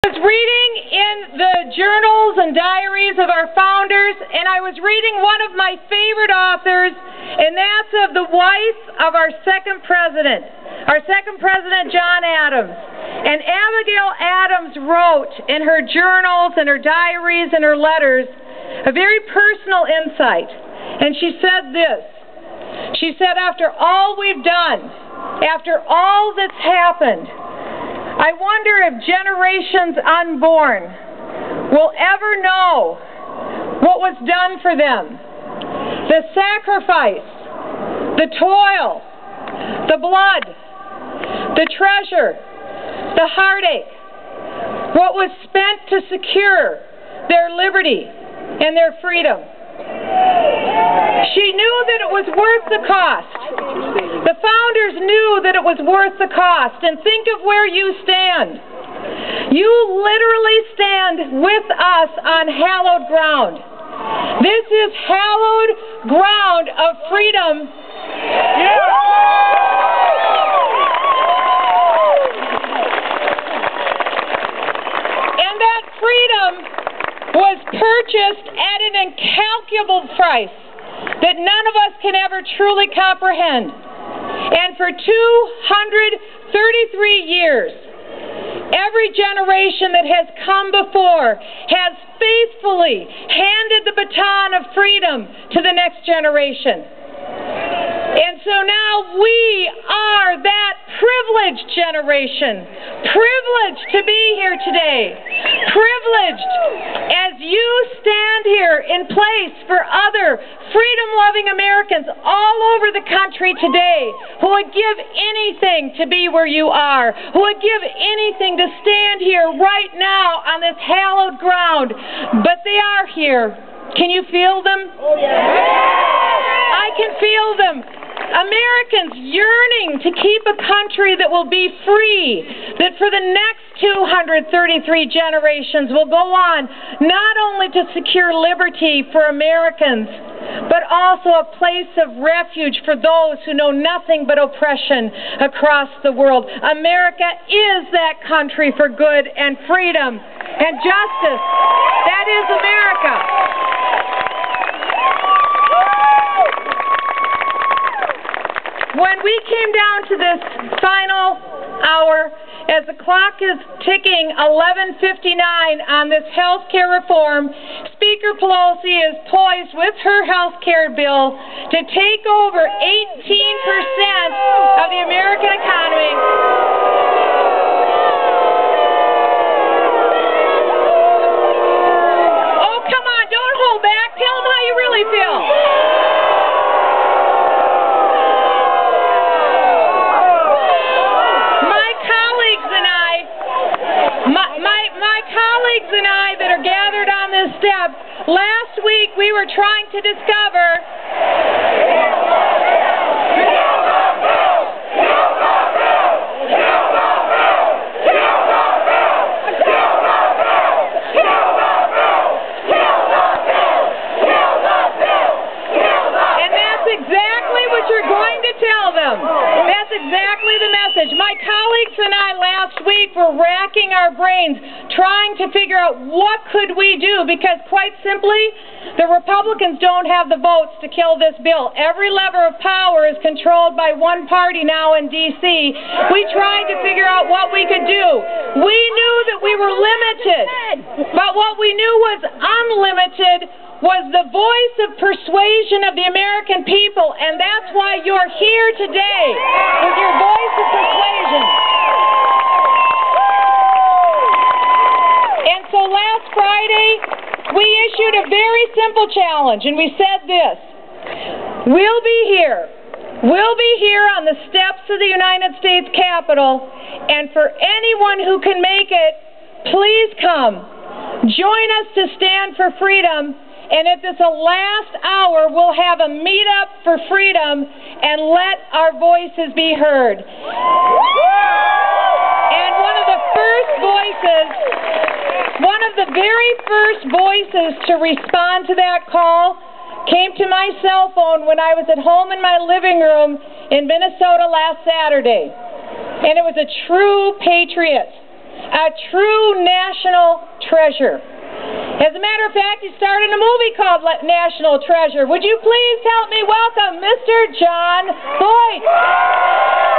I was reading in the journals and diaries of our founders, and I was reading one of my favorite authors, and that's of the wife of our second president, John Adams. And Abigail Adams wrote in her journals and her diaries and her letters a very personal insight. And she said this. She said, after all we've done, after all that's happened, I wonder if generations unborn will ever know what was done for them. The sacrifice, the toil, the blood, the treasure, the heartache, what was spent to secure their liberty and their freedom. She knew that it was worth the cost. The founders knew that it was worth the cost. And think of where you stand. You literally stand with us on hallowed ground. This is hallowed ground of freedom. And that freedom was purchased at an incalculable price that none of us can ever truly comprehend. And for 233 years, every generation that has come before has faithfully handed the baton of freedom to the next generation. And so now we are that privileged generation, privileged to be here today, privileged as you stand here in place for other freedom-loving Americans all over the country today who would give anything to be where you are, who would give anything to stand here right now on this hallowed ground. But they are here. Can you feel them? Oh, yeah. I can feel them. Americans yearning to keep a country that will be free, that for the next 233 generations will go on not only to secure liberty for Americans, but also a place of refuge for those who know nothing but oppression across the world. America is that country for good and freedom and justice. That is America. When we came down to this final hour, as the clock is ticking 11:59 on this health care reform, Speaker Pelosi is poised with her health care bill to take over 18% of the American economy. Oh, come on, don't hold back. Tell them how you really feel. And I that are gathered on this step, last week we were trying to discover and that's exactly what you're going to tell them. That's exactly the message. My colleagues and I last week were racking our brains trying to figure out what could we do, because quite simply, the Republicans don't have the votes to kill this bill. Every lever of power is controlled by one party now in D.C. We tried to figure out what we could do. We knew that we were limited, but what we knew was unlimited was the voice of persuasion of the American people, and that's why you're here today, with your voice of persuasion. And so last Friday, we issued a very simple challenge, and we said this: we'll be here on the steps of the United States Capitol, and for anyone who can make it, please come. Join us to stand for freedom. And at this last hour, we'll have a meetup for freedom and let our voices be heard. And one of the very first voices to respond to that call came to my cell phone when I was at home in my living room in Minnesota last Saturday. And it was a true patriot. a true national treasure. As a matter of fact, he starred in a movie called National Treasure. Would you please help me welcome Mr. Jon Voight?